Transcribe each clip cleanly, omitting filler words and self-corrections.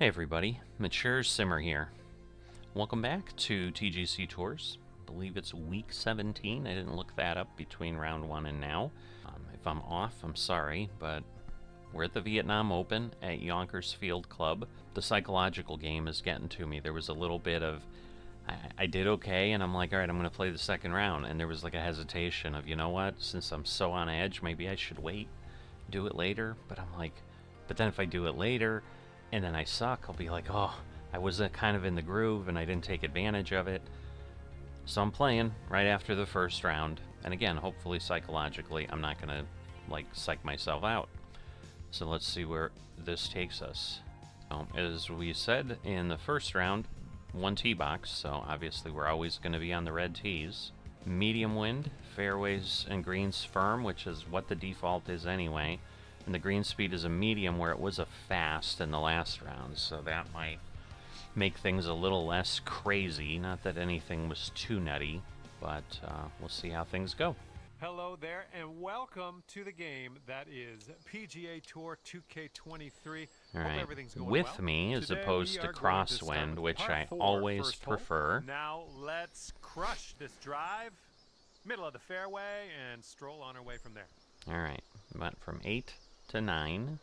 Hey everybody, Mature Simmer here. Welcome back to TGC Tours. I believe it's week 17. I didn't look that up between round 1 and now. If I'm off, I'm sorry, but we're at the Vietnam Open at Yonkers Field Club. The psychological game is getting to me. There was a little bit of, I did okay, and I'm like, alright, I'm going to play the second round. And there was like a hesitation of, you know what, since I'm so on edge, maybe I should wait, do it later. But I'm like, but then if I do it later, and then I suck, I'll be like, oh, I was kind of in the groove and I didn't take advantage of it. So I'm playing right after the first round. And again, hopefully psychologically, I'm not going to, like, psych myself out. So let's see where this takes us. As we said in the first round, 1 tee box, so obviously we're always going to be on the red tees. Medium wind, fairways and greens firm, which is what the default is anyway. And the green speed is a medium where it was a fast in the last round, so that might make things a little less crazy. Not that anything was too nutty, but we'll see how things go. Hello there, and welcome to the game that is PGA Tour 2K23. All right, Hope everything's going with well. me as Today opposed to crosswind, which I always prefer. Now let's crush this drive, middle of the fairway, and stroll on our way from there. All right, went from 8 to 9.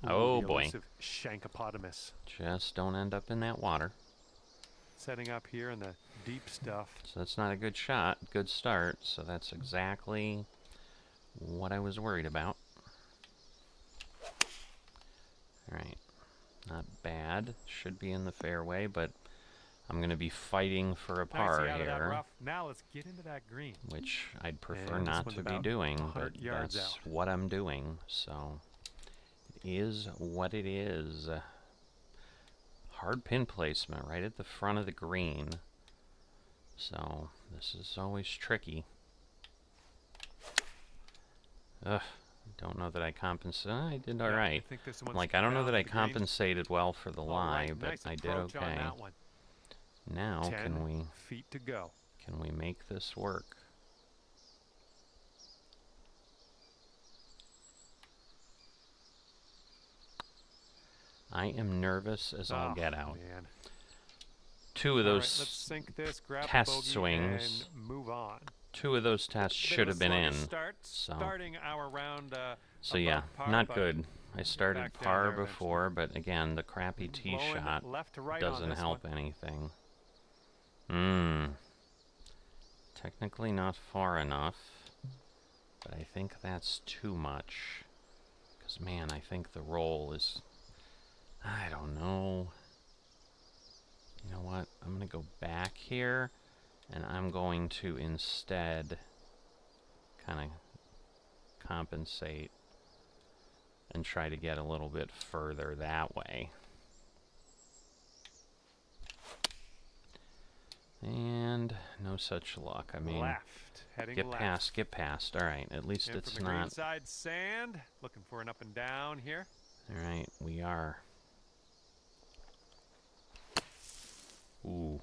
Oh boy. Shankopotamus. Just don't end up in that water. Setting up here in the deep stuff. So that's not a good shot, good start, so that's exactly what I was worried about. Alright, not bad. Should be in the fairway, but I'm going to be fighting for a par here. Now let's get into that green. Which I'd prefer not to be doing, but that's what I'm doing, so it is what it is. Hard pin placement right at the front of the green, so this is always tricky. Ugh, don't know that I compensated. I did all right. Like, I don't know that I compensated well for the lie, but I did okay. Now, can we make this work? I am nervous as all get out. Man. Two of those test swings, two of those tests should have been in. So yeah, not good. I started par before, but again, the crappy tee shot doesn't help anything. Technically not far enough, but I think that's too much. Because, man, I think the roll is... I don't know. You know what? I'm going to go back here, and I'm going to instead kind of compensate and try to get a little bit further that way. And no such luck. I mean, get past. All right, at least it's not. Inside sand. Looking for an up and down here. All right, we are. Ooh,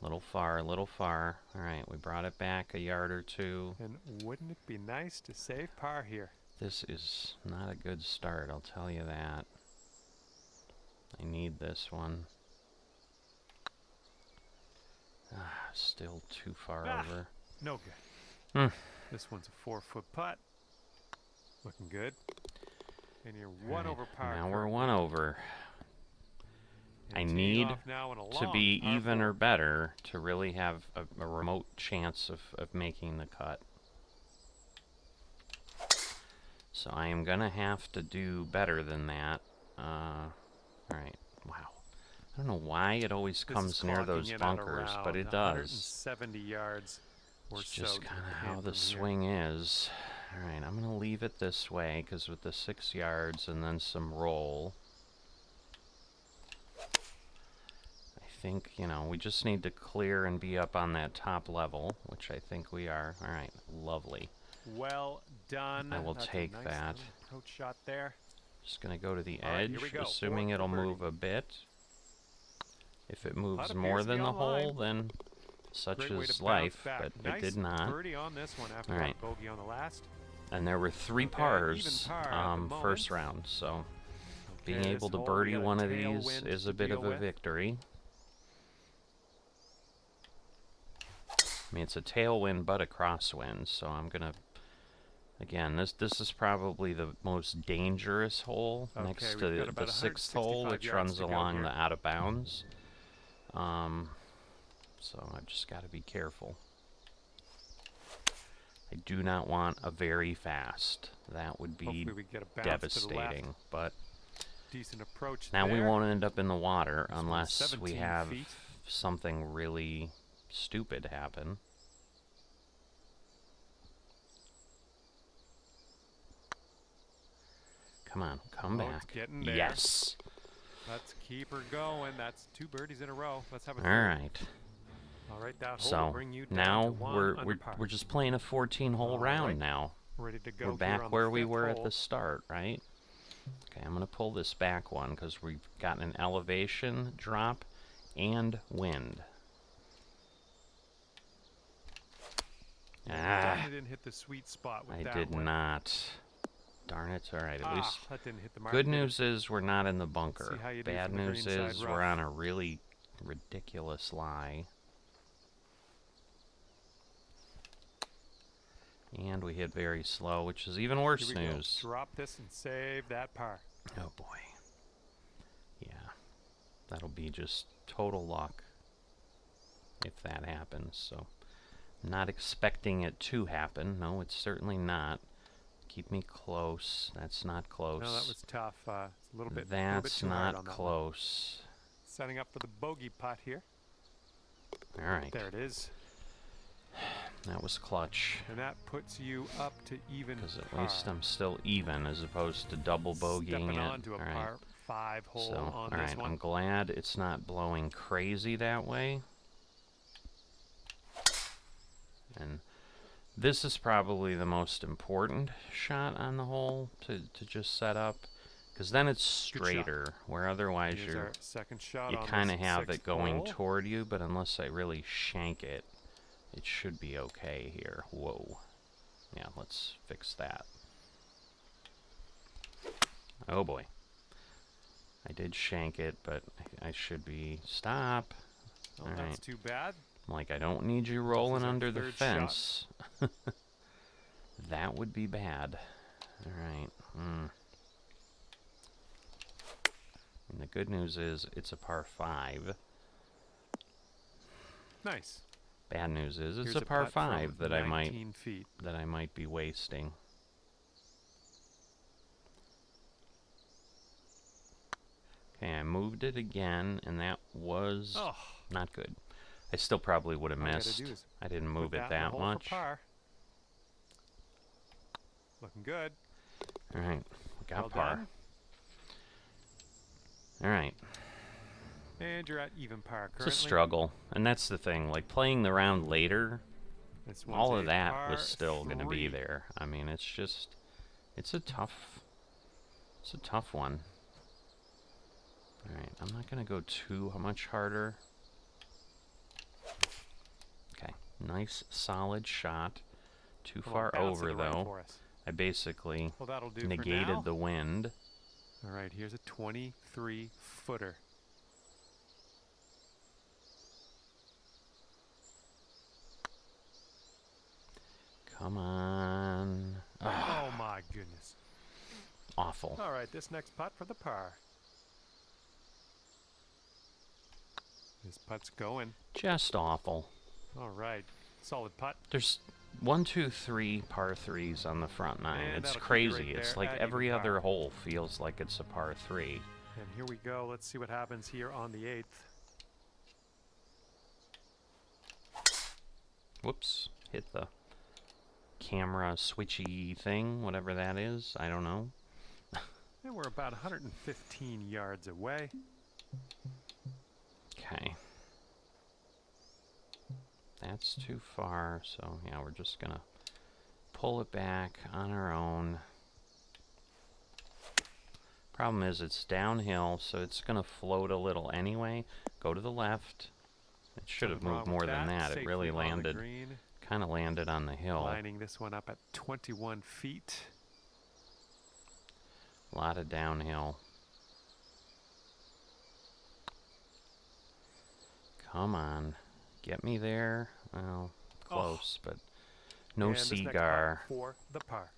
little far. All right, we brought it back a yard or two. And wouldn't it be nice to save par here? This is not a good start, I'll tell you that. I need this one. Still too far over. No good. This one's a 4-foot putt. Looking good. And you're one over par. Now we're one over. I need to be even or better to really have a remote chance of making the cut. So I am going to have to do better than that. Alright, wow. I don't know why it always comes near those bunkers, but it does. 70 yards it's just kind of how the swing is. Alright, I'm going to leave it this way, because with the 6 yards and then some roll, I think, you know, we just need to clear and be up on that top level, which I think we are. Alright, lovely. Well done. I will take that. Approach shot there. Just going to go to the edge, assuming it'll move a bit. If it moves more than the hole, then such is life, but it did not. All right. And there were 3 pars first round, so being Okay, able this to hole, birdie we got one of tailwind these is to a bit deal of a with. victory. I mean, it's a tailwind but a crosswind, so I'm gonna... Again, this is probably the most dangerous hole next we've got to about the 6th hole, 165 which yards runs to go along here. the out of bounds. So I've just got to be careful. I do not want a very fast. That would be Hopefully we get a bounce devastating. to the left. But Decent approach now there. we won't end up in the water This one's unless we 17 have feet. something really stupid happen. Come on, come It's back. getting there. Yes. Let's keep her going. That's 2 birdies in a row. Let's have a All third. right. All right, that hole will So bring you down now to 1 we're under par. just playing a 14-hole All round right. now. Ready to go. We're here back on where the we 5th were at hole. the start, right? Okay, I'm going to pull this back one because we've got an elevation drop and wind. I didn't hit the sweet spot with that I did one. not. Darn it. All right, at least that didn't hit the mark. good news is we're not in the bunker. See how you do Bad from the news green side is rough. we're on a really ridiculous lie. And we hit very slow, which is even worse news. Drop this and save that par. Oh boy. Yeah. That'll be just total luck if that happens. So, I'm not expecting it to happen. No, it's certainly not. Keep me close. That's not close. No, that was tough. It's a little bit. That's too hard not on that close. one. Setting up for the bogey putt here. All right. There it is. That was clutch. And that puts you up to even par. Because at least I'm still even as opposed to double bogeying Stepping it. onto a All right. par 5 hole So, on all this right. one. I'm glad it's not blowing crazy that way. And this is probably the most important shot on the hole to just set up. Because then it's straighter, where otherwise Here's our second shot you on kind of this have 6th it going hole. toward you, but unless I really shank it, it should be okay here. Whoa. Yeah, let's fix that. Oh boy. I did shank it, but I should be... Stop. Oh, All that's right. too bad. Like, I don't need you rolling our under the third fence. That would be bad. All right. And the good news is it's a par 5. Nice. Bad news is it's Here's a par putt 5 from that I 19 feet. might be wasting. Okay, I moved it again, and that was not good. I still probably would have missed. I didn't move it that much. Looking good. All right, we got Well par. done. All right. And you're at even par currently. It's a struggle, and that's the thing. Like, playing the round later, This one's all a of that par was still going to be 3. there. I mean, it's just, it's a tough one. All right, I'm not going to go too much harder. Okay, nice solid shot. Too far over though. I basically negated the wind. All right, here's a 23-footer. Come on. Oh my goodness. Awful. All right, this next putt for the par. This putt's going. Just awful. All right, solid putt. There's 1, 2, 3 par 3s on the front 9. And It's that'll keep you crazy. right It's there like at every even par. other hole feels like it's a par 3. And here we go. Let's see what happens here on the 8th. Whoops. Hit the camera switchy thing, whatever that is. I don't know. And we're about 115 yards away. Okay. That's too far, so yeah, we're just gonna pull it back on our own. Problem is it's downhill, so it's gonna float a little anyway. Go to the left. It should have moved more than that. It really landed, kind of landed on the hill. Lining this one up at 21 feet. A lot of downhill. Come on. Get me there. Well, close, but no and this next putt cigar. for the par.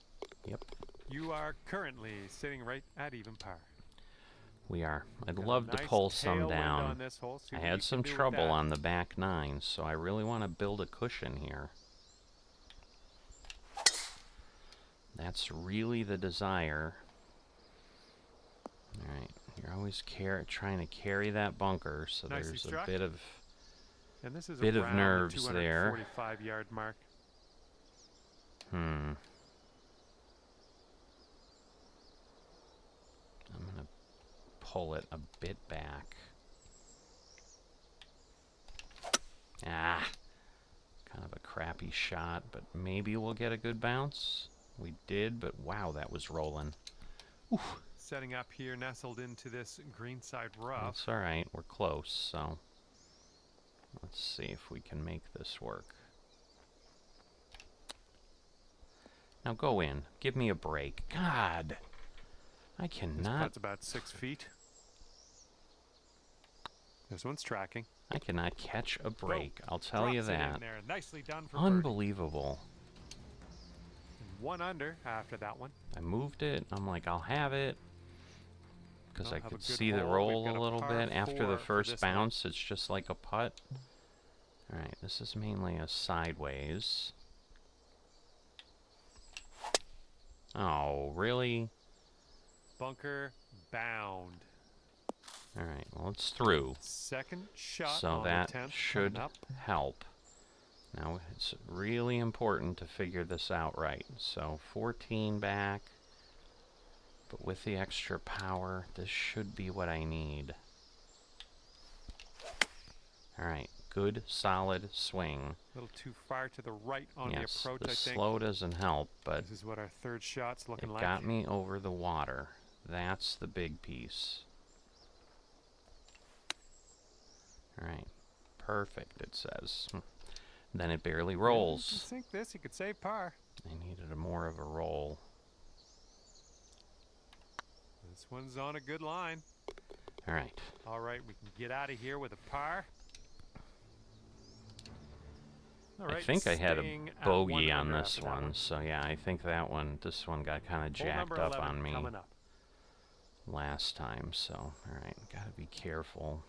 Yep. You are currently sitting right at even par. We are. I'd Got a love to nice pull some tailwind down. on this hole. See I what you had can some do with trouble that. on the back nine, so I really want to build a cushion here. That's really the desire. Alright, you're always trying to carry that bunker, so Nicely there's struck. a bit of And this is bit of around nerves the there. 245-yard mark. I'm gonna pull it a bit back. Ah, kind of a crappy shot, but maybe we'll get a good bounce. We did, but wow, that was rolling. Oof. Setting up here, nestled into this greenside rough. That's all right. We're close, so let's see if we can make this work. Now go in. Give me a break. God, I This cannot. putt's about 6 feet. This one's tracking. I cannot catch a break. I'll tell Drops you it in that. there. Nicely done for birdie. Unbelievable. 1 under after that one. I moved it. I'm like, I'll have it. Because Well, I have a could good see the hole. roll We've a got a little par bit. After 4 the for first this one. bounce, it's just like a putt. Alright, this is mainly a sideways. Oh, really? Bunker bound. Alright, well, it's through. Second shot So on that the 10th should coming up. help. Now, it's really important to figure this out right. So, 14 back. But with the extra power, this should be what I need. Alright, good, solid swing. A little too far to the right on Yes, the approach, the I think. slow doesn't help, but This is what our third shot's looking it like. got me over the water. That's the big piece. Alright, perfect, it says. Then it barely rolls. Yeah, I think this, you could say par. I needed more of a roll. This one's on a good line. Alright. All right, we can get out of here with a par. All right, I think I had a staying at bogey 1 on under this after that one, so yeah, I think this one got kind of Hole jacked number up 11 on me coming up. last time, so alright, gotta be careful.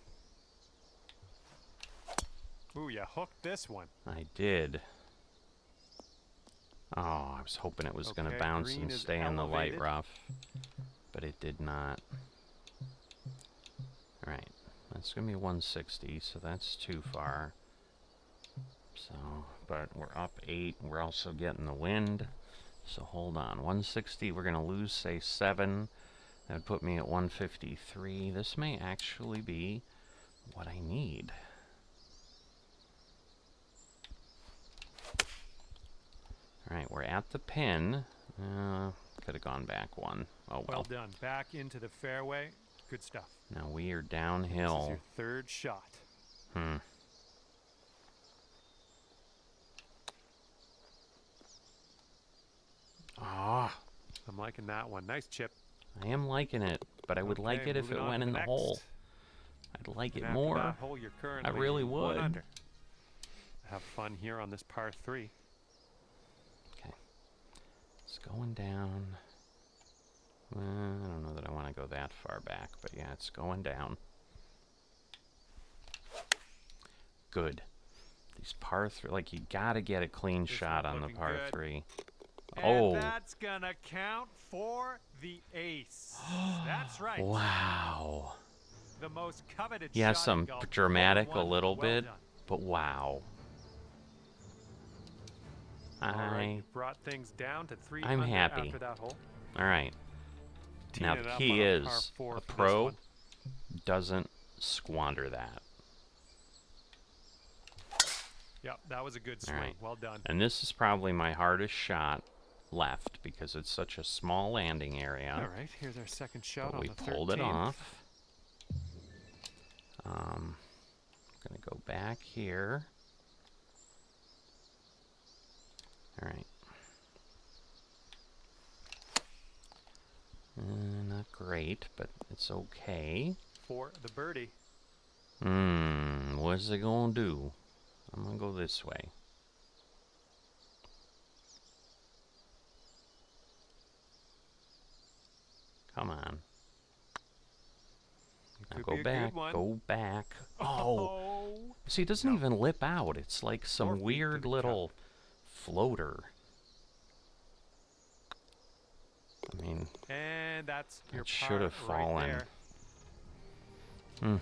Ooh, you hooked this one. I did. Oh, I was hoping it was going to Okay, bounce green and is stay in the light elevated. rough, but it did not. Alright, that's going to be 160, so that's too far. So, but we're up 8. We're also getting the wind. So hold on. 160, we're going to lose, say, 7. That would put me at 153. This may actually be what I need. Alright, we're at the pin. Could have gone back 1. Oh Well well. done. Back into the fairway. Good stuff. Now we are This is downhill. your third shot. Ah, I'm liking that one. Nice chip. I am liking it, but I would like Okay, it if moving it on went to in the next. hole. I'd like And it after more. that hole, you're currently really 1 would. under. Have fun here on this par 3. Okay. It's going down. I don't know that I want to go that far back, but yeah, it's going down. Good. These par 3, like, you gotta get a clean This shot one's on the looking par good. 3. And Oh. that's gonna count for the ace. That's right. Wow. The most coveted Yeah, shot some in golf. dramatic a Hole in one. little Well bit, done. but wow. All right, you brought things down to 3 I'm under happy. after that hole. All right. Teeing Now it the up key on a par is 4 a for this pro one. doesn't squander that. Yep, that was a good swing. right. Well done. And this is probably my hardest shot left because it's such a small landing area. All right, here's our second shot But on we the pulled 13th. it off. Gonna go back here. All right. Not great, but it's okay. For the birdie. Wouldn't what's it gonna do? I'm gonna go this way. Come on. Now Could go be a back. good one. Go back. Oh! See, it doesn't No. even lip out. It's like 4 some feet to weird the little floater. I mean, And that's your it should par have fallen. right there. Hmm.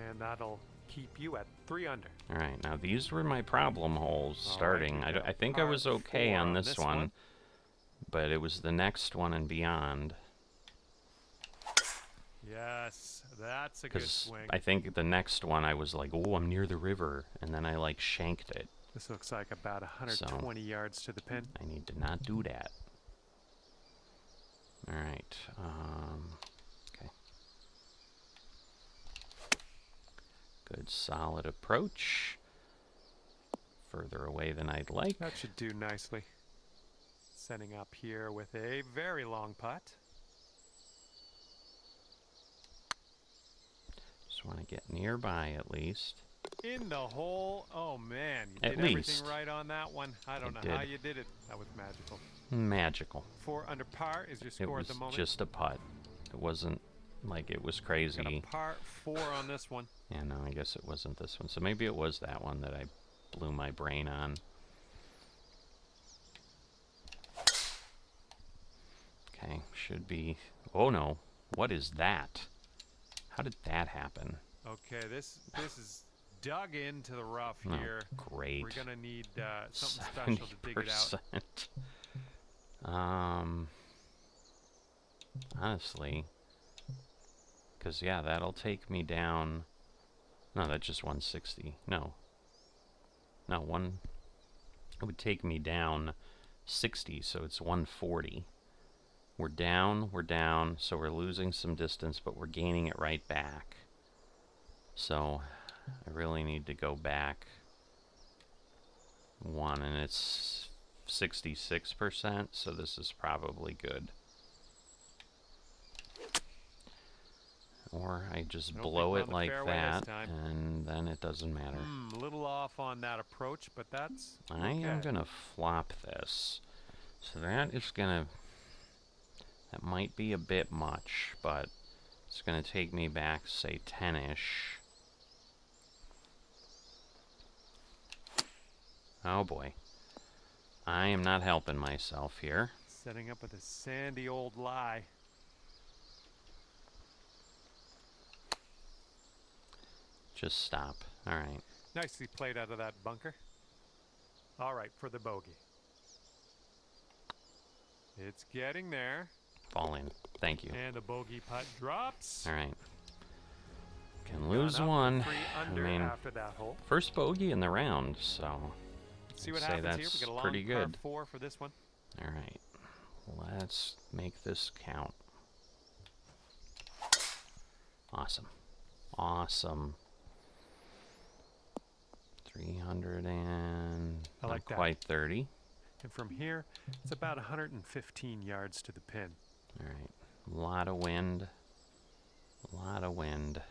And that'll keep you at 3 under. All right, now these were my problem holes All right, starting. you've got I a think I was par okay 4 on this one, one. but it was the next one and beyond. Yes, that's a good Because swing. I think the next one I was like, oh, I'm near the river, and then I like shanked it. This looks like about 120 yards to the pin. I need to not do that. All right. Okay. Good solid approach. Further away than I'd like. That should do nicely. Setting up here with a very long putt. Just want to get nearby at least. In the hole. Oh man, you At did least. everything right on that one. I don't know how you did it. That was magical. Magical. 4 under par is your score It at the was moment. just a putt. It wasn't like it was crazy. Got a par 4 on this one. Yeah, no, I guess it wasn't this one. So maybe it was that one that I blew my brain on. Okay, should be... Oh no, what is that? How did that happen? Okay, this is dug into the rough Oh, here. great. We're gonna need something special to dig it out. 70%. Honestly, because yeah, that'll take me down. No, that's just 160. No, one. It would take me down 60, so it's 140. We're down, so we're losing some distance, but we're gaining it right back. So I really need to go back 1, and it's 66%, so this is probably good. Or I just blow it like that, and then it doesn't matter. A little off on that approach, but that's I am going to flop this. So that is going to... That might be a bit much, but it's going to take me back, say, 10-ish. Oh boy. I am not helping myself here. Setting up with a sandy old lie. Just stop. All right. Nicely played out of that bunker. All right, for the bogey. It's getting there. Fall in. Thank you. And the bogey putt drops. All right. Can lose one. 3 under I mean, after that hole. first bogey in the round, so Let's see what I'd say happens here. that's We get a long pretty good. par 4 for this one. All right. Let's make this count. Awesome. Awesome. 300 and I like that. not quite 30. And from here, it's about 115 yards to the pin. All right. A lot of wind. A lot of wind.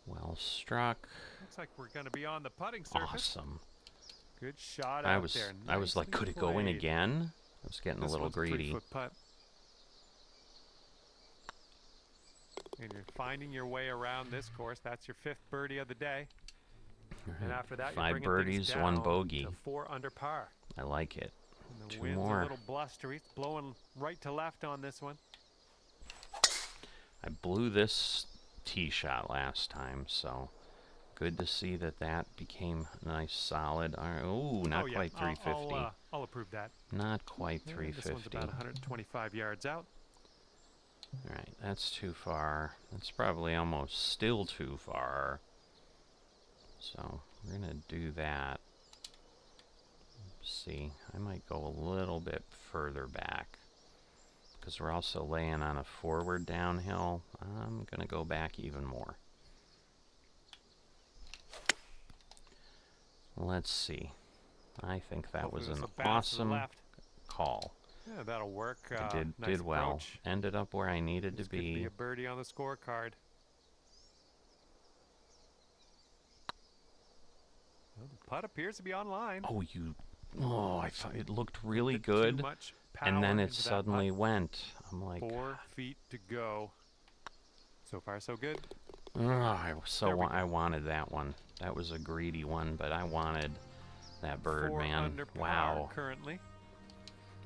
Well struck. Looks like we're going to be on the putting surface. Awesome. Good shot I out was there. I was like, could it go in Nicely again? I was getting played. a little This greedy. one's a 3-foot putt. And you're finding your way around this course. That's your 5th birdie of the day. All And right. after that, 5 you're bringing birdies, things 1 down bogey. to 4 under par. I like it. And the 2 wind's more. a little blustery. It's blowing right to left on this one. I blew this tee shot last time, so good to see that that became nice, solid. All right. Ooh, not yeah. quite 350. I'll approve that. Not quite Yeah, 350. This one's about 125 yards out. All right, that's too far. That's probably almost still too far. So we're gonna do that. Let's see, I might go a little bit further back because we're also laying on a forward downhill. I'm gonna go back even more. Let's see. I think that was an awesome call. Yeah, that'll work. I Nice did well. approach. Ended up where I needed This to could be be. a birdie on the scorecard. Well, the putt appears to be online. Oh, you. Oh, I thought it looked really Bit good. Too much And then power it into that suddenly putt. went. I'm like, 4 feet to go. So far, so good. ugh, I go. wanted that one. That was a greedy one, but I wanted that bird, 4 man. under par Wow. currently.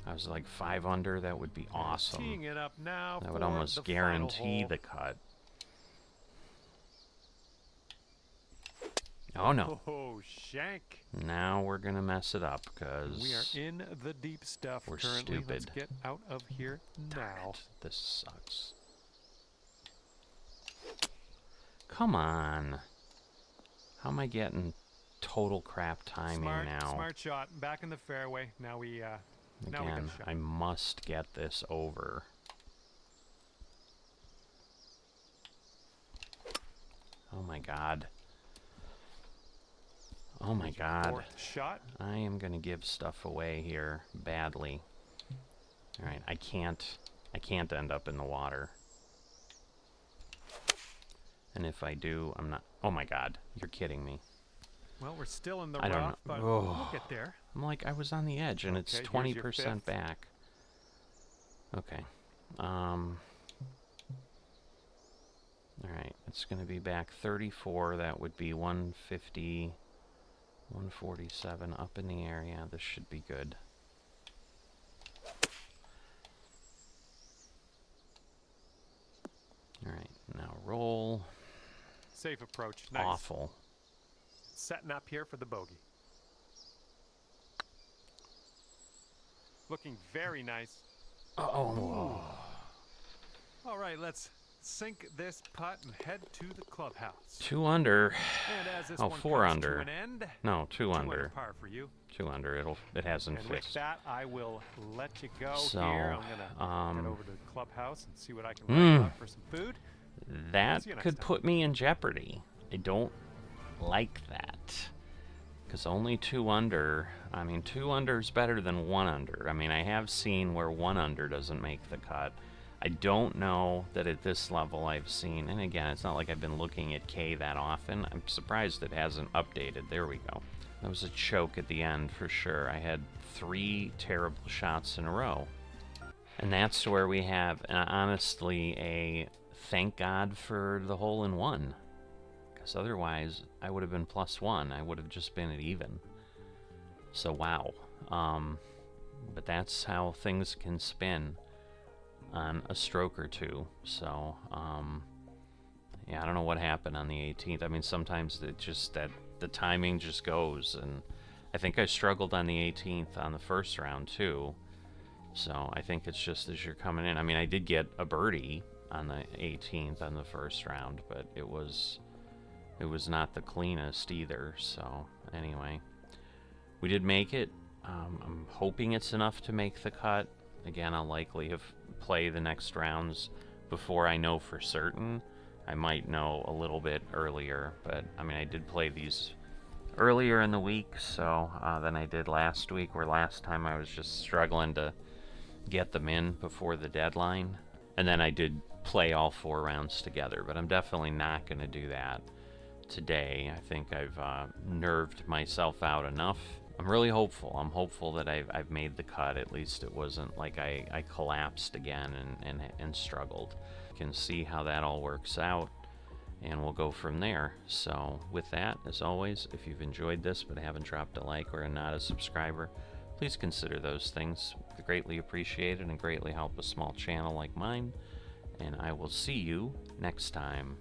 I was like 5 under. That would be awesome. Teeing it up now. That would for almost the guarantee final the cut. Oh no. hole. Oh, shank. Now we're gonna mess it up because We are in the deep stuff we're currently. Let's stupid. get out of here now. This sucks. Come on. How am I getting total crap timing now? Smart shot. Back in the fairway. Now we now we got Again, a shot. I must get this over. Oh my god. Oh my god. Fourth shot. I am gonna give stuff away here badly. Alright, I can't end up in the water. And if I do, I'm not. Oh my god, you're kidding me. Well, we're still in the I don't rough, know. but Oh. we'll get there. I'm like, I was on the edge and it's Okay, here's 20% your fifth. back. Okay. Alright, it's gonna be back 34. That would be 150, 147 up in the area. This should be good. Alright, now roll. Safe approach. Nice. Awful. Setting up here for the bogey. Looking very nice. Oh. All right, let's sink this putt and head to the clubhouse. 2 under. And as this Oh, one 4 comes under. to an end, No, 2 2 under. par for you. 2 under. It hasn't And with fixed. that, I will let you go So, here. I'm gonna head over to the clubhouse and see what I can write up for some food. That See you next could time. put me in jeopardy. I don't like that. Because only 2 under. I mean, 2 under is better than 1 under. I mean, I have seen where 1 under doesn't make the cut. I don't know that at this level I've seen, and again, it's not like I've been looking at K that often. I'm surprised it hasn't updated. There we go. That was a choke at the end for sure. I had 3 terrible shots in a row. And that's where we have, honestly, a thank God for the hole-in-one. Because otherwise, I would have been +1. I would have just been at even. So, wow. But that's how things can spin on a stroke or two. So, yeah, I don't know what happened on the 18th. I mean, sometimes it just, the timing just goes. And I think I struggled on the 18th on the first round, too. So, I think it's just as you're coming in. I mean, I did get a birdie on the 18th on the first round, but it was not the cleanest either. So anyway, we did make it. I'm hoping it's enough to make the cut. Again, I'll likely play the next rounds before I know for certain. I might know a little bit earlier, but I mean, I did play these earlier in the week so than I did last week, where last time I was just struggling to get them in before the deadline. And then I did play all 4 rounds together, but I'm definitely not going to do that today. I think I've nerved myself out enough. I'm really hopeful. I'm hopeful that I've made the cut. At least it wasn't like I collapsed again and struggled. Can see how that all works out, and we'll go from there. So with that, as always, if you've enjoyed this but haven't dropped a like or are not a subscriber, please consider those things. They're greatly appreciated and greatly help a small channel like mine. And I will see you next time.